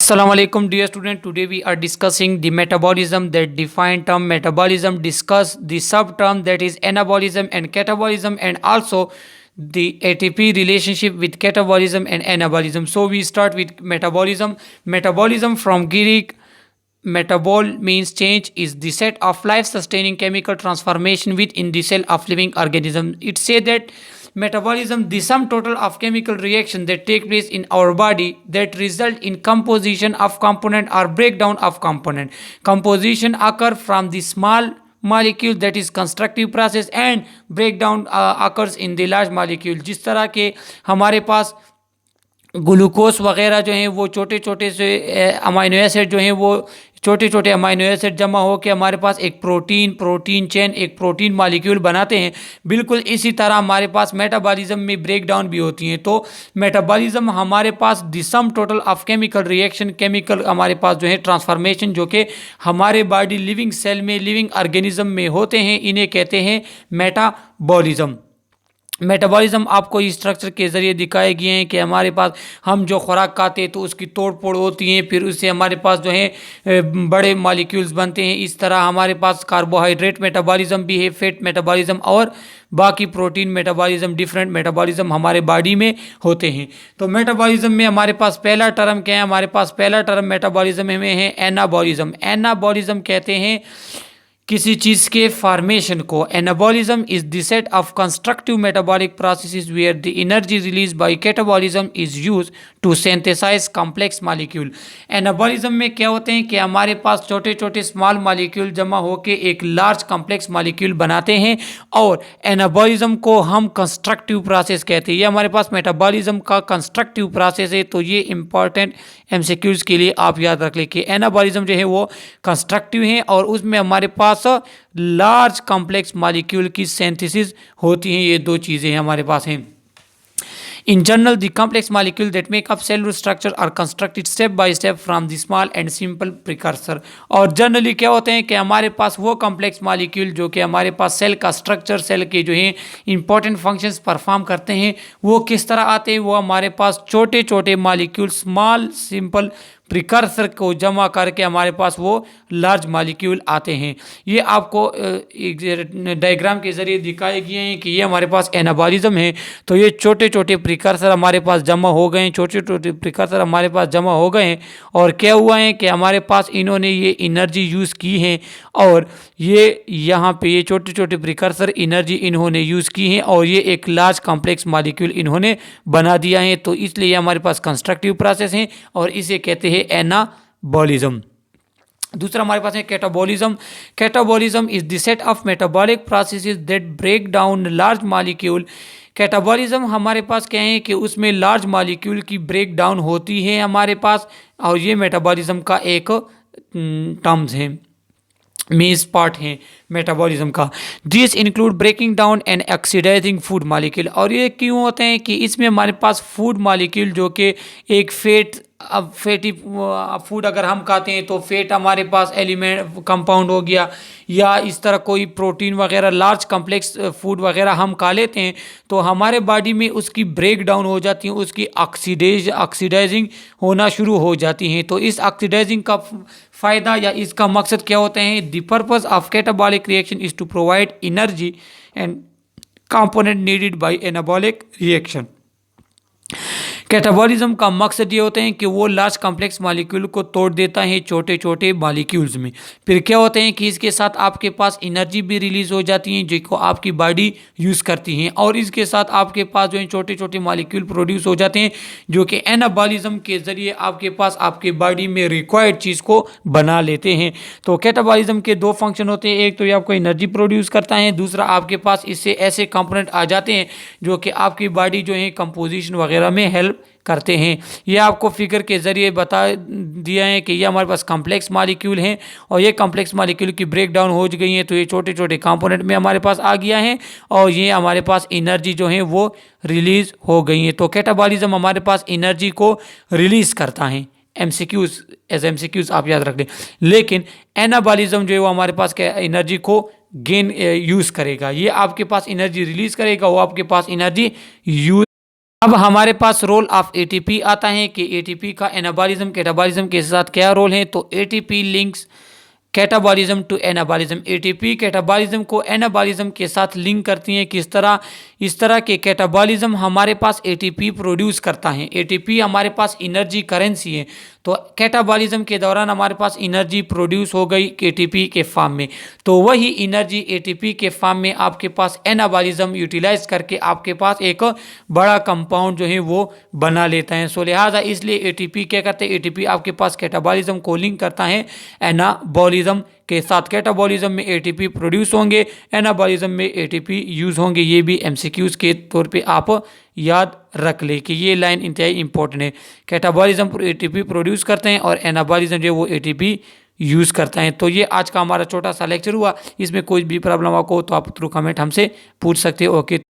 Assalamu alaikum dear student. Today we are discussing the metabolism. That defined term metabolism, discuss the subterm that is anabolism and catabolism, and also the ATP relationship with catabolism and anabolism. So we start with metabolism. Metabolism from Greek metabol means change, is the set of life sustaining chemical transformation within the cell of living organism. It says that metabolism, the sum total of chemical reaction that take place in our body that result in composition of component or breakdown of component. Composition occur from the small molecule, that is constructive process, and breakdown occurs in the large molecule. जिस तरह के हमारे पास glucose वगैरह जो हैं वो छोटे छोटे से अमाइनो एसिड जो हैं वो छोटे छोटे अमाइनो एसिड जमा हो के हमारे पास एक प्रोटीन चेन, एक प्रोटीन मॉलिक्यूल बनाते हैं। बिल्कुल इसी तरह हमारे पास मेटाबॉलिज्म में ब्रेक डाउन भी होती हैं। तो मेटाबॉलिज्म हमारे पास the sum total of chemical reaction, chemical हमारे पास जो है ट्रांसफॉर्मेशन जो कि हमारे बॉडी लिविंग सेल में, लिविंग ऑर्गेनिज्म में होते हैं, इन्हें कहते हैं मेटाबॉलिज्म। मेटाबॉलिज्म आपको इस स्ट्रक्चर के ज़रिए दिखाए गए हैं कि हमारे पास हम जो खुराक खाते हैं तो उसकी तोड़ फोड़ होती हैं, फिर उससे हमारे पास जो है बड़े मॉलिक्यूल्स बनते हैं। इस तरह हमारे पास कार्बोहाइड्रेट मेटाबॉलिज्म भी है, फैट मेटाबॉलिज्म और बाकी प्रोटीन मेटाबॉलिज्म, डिफरेंट मेटाबॉलिज्म हमारे बॉडी में होते हैं। तो मेटाबॉलिज्म में हमारे पास पहला टर्म क्या है? हमारे पास पहला टर्म मेटाबॉलिज्म में है एनाबॉलिज्म। एनाबॉलिज्म कहते हैं किसी चीज़ के फॉर्मेशन को। Anabolism is the set of constructive metabolic processes where the energy release by catabolism is use to synthesize complex molecule. Anabolism में क्या होते हैं कि हमारे पास छोटे छोटे स्मॉल मॉलिक्यूल जमा होकर एक लार्ज कॉम्प्लेक्स मॉलिक्यूल बनाते हैं, और एनाबॉलिज्म को हम कंस्ट्रक्टिव प्रोसेस कहते हैं। ये हमारे पास मेटाबॉलिज्म का कंस्ट्रक्टिव प्रोसेस है। तो ये इंपॉर्टेंट एमसीक्यूज के लिए आप याद रख लें कि एनाबॉलिज्म जो है वो कंस्ट्रक्टिव है और उसमें हमारे पास लार्ज कॉम्प्लेक्स मॉलिक्यूल की सिंथेसिस होती हैं। ये दो चीज़ें हमारे पास हैं। In general, the complex molecule that make up cellular structure are constructed step by step from the small and simple precursor। और जनरली क्या होते हैं कि हमारे पास वो कॉम्प्लेक्स मॉलिक्यूल जो कि हमारे पास सेल का स्ट्रक्चर, सेल के जो है इंपॉर्टेंट फंक्शंस परफॉर्म करते हैं, वो किस तरह आते हैं? वो हमारे पास छोटे छोटे मॉलिक्यूल, स्मॉल सिंपल प्रिकर्सर को जमा करके हमारे पास वो लार्ज मॉलिक्यूल आते हैं। ये आपको एक डायग्राम के ज़रिए दिखाए गए हैं कि ये हमारे पास एनाबॉलिज्म है। तो ये छोटे छोटे प्रिकर्सर हमारे पास जमा हो गए हैं, छोटे छोटे प्रिकर्सर हमारे पास जमा हो गए हैं, और क्या हुआ है कि हमारे पास इन्होंने ये एनर्जी यूज़ की है, और ये यहाँ पे ये छोटे छोटे प्रिकर्सर एनर्जी इन्होंने यूज़ की है, और ये एक लार्ज कॉम्प्लेक्स मॉलिक्यूल इन्होंने बना दिया है। तो इसलिए हमारे पास कंस्ट्रक्टिव प्रोसेस है और इसे कहते हैं एनाबॉलिज्म। दूसरा हमारे पास है catabolism. Catabolism is the set of metabolic processes that break down large molecule. Catabolism हमारे पास क्या है कि उसमें लार्ज मॉलिक्यूल की ब्रेक डाउन होती है हमारे पास, और ये मेटाबॉलिज्म का एक टर्म्स है, मेज पार्ट है मेटाबॉलिज्म का। This include breaking down and oxidizing food molecule. और ये क्यों होते हैं कि इसमें हमारे पास फूड मॉलिक्यूल जो कि एक फैटी फूड अगर हम खाते हैं तो फैट हमारे पास एलिमेंट कंपाउंड हो गया, या इस तरह कोई प्रोटीन वगैरह लार्ज कॉम्प्लेक्स फूड वगैरह हम खा लेते हैं तो हमारे बॉडी में उसकी ब्रेक डाउन हो जाती है, उसकी ऑक्सीडाइजिंग होना शुरू हो जाती हैं। तो इस ऑक्सीडाइजिंग का फ़ायदा या इसका मकसद क्या होते हैं? The purpose of catabolic reaction is to provide energy and component needed by anabolic reaction. Catabolism का मकसद ये होते हैं कि वो लार्ज कॉम्प्लेक्स मॉलिक्यूल को तोड़ देता है छोटे छोटे मॉलिक्यूल्स में। फिर क्या होते हैं कि इसके साथ आपके पास एनर्जी भी रिलीज हो जाती है जिसको आपकी बॉडी यूज़ करती है, और इसके साथ आपके पास जो है छोटे छोटे मॉलिक्यूल प्रोड्यूस हो जाते हैं जो कि एनाबॉलिज्म के ज़रिए आपके पास आपके बॉडी में रिक्वायर्ड चीज़ को बना लेते हैं। तो कैटाबॉलिज्म के दो फंक्शन होते हैं, एक तो ये आपको एनर्जी प्रोड्यूस करता है, दूसरा आपके पास इससे ऐसे कंपोनेंट आ जाते हैं जो कि आपकी बॉडी जो है कंपोजिशन वगैरह में हेल्प करते हैं। ये आपको फिगर के ज़रिए बता दिया है कि ये हमारे पास कॉम्प्लेक्स मॉलिक्यूल हैं, और ये कॉम्प्लेक्स मॉलिक्यूल की ब्रेक डाउन हो गई है तो ये छोटे छोटे कंपोनेंट में हमारे पास आ गया है, और ये हमारे पास एनर्जी जो है वो रिलीज़ हो गई है। तो कैटाबॉलिज्म हमारे पास एनर्जी को रिलीज़ करता है। एमसीक्यूज आप याद रख लें। लेकिन एनाबॉलिज्म जो है वो हमारे पास क्या एनर्जी को गेन यूज़ करेगा। ये आपके पास एनर्जी रिलीज़ करेगा, वो आपके पास एनर्जी यूज अब हमारे पास रोल ऑफ एटीपी आता है कि एटीपी का एनाबॉलिज्म कैटाबॉलिज्म के साथ क्या रोल है। तो ATP links catabolism to anabolism, ATP catabolism को एनाबॉलिज्म के साथ लिंक करती हैं। किस तरह? इस तरह के कैटाबॉलिज्म हमारे पास एटीपी प्रोड्यूस करता है। एटीपी हमारे पास एनर्जी करेंसी है, तो कैटाबॉलिज्म के दौरान हमारे पास एनर्जी प्रोड्यूस हो गई एटीपी के फॉर्म में, तो वही एनर्जी एटीपी के फॉर्म में आपके पास एनाबॉलिज्म यूटिलाइज करके आपके पास एक बड़ा कंपाउंड जो है वो बना लेता है। सो लिहाजा इसलिए एटीपी क्या करते हैं, एटीपी आपके पास कैटाबॉलिज्म को लिंक करता है एनाबॉलिज्म के साथ। कैटाबॉलिज्म में एटीपी प्रोड्यूस होंगे, एनाबॉलिज्म में एटीपी यूज होंगे। ये भी एमसीक्यूज के तौर पे आप याद रख ले कि ये लाइन इंतहाई इंपॉर्टेंट है। कैटाबॉलिज्म एटीपी प्रोड्यूस करते हैं और एनाबॉलिज्म जो वो एटीपी यूज़ करता है। तो ये आज का हमारा छोटा सा लेक्चर हुआ। इसमें कोई भी प्रॉब्लम आपको हो तो आप थ्रू कमेंट हमसे पूछ सकते हो। ओके।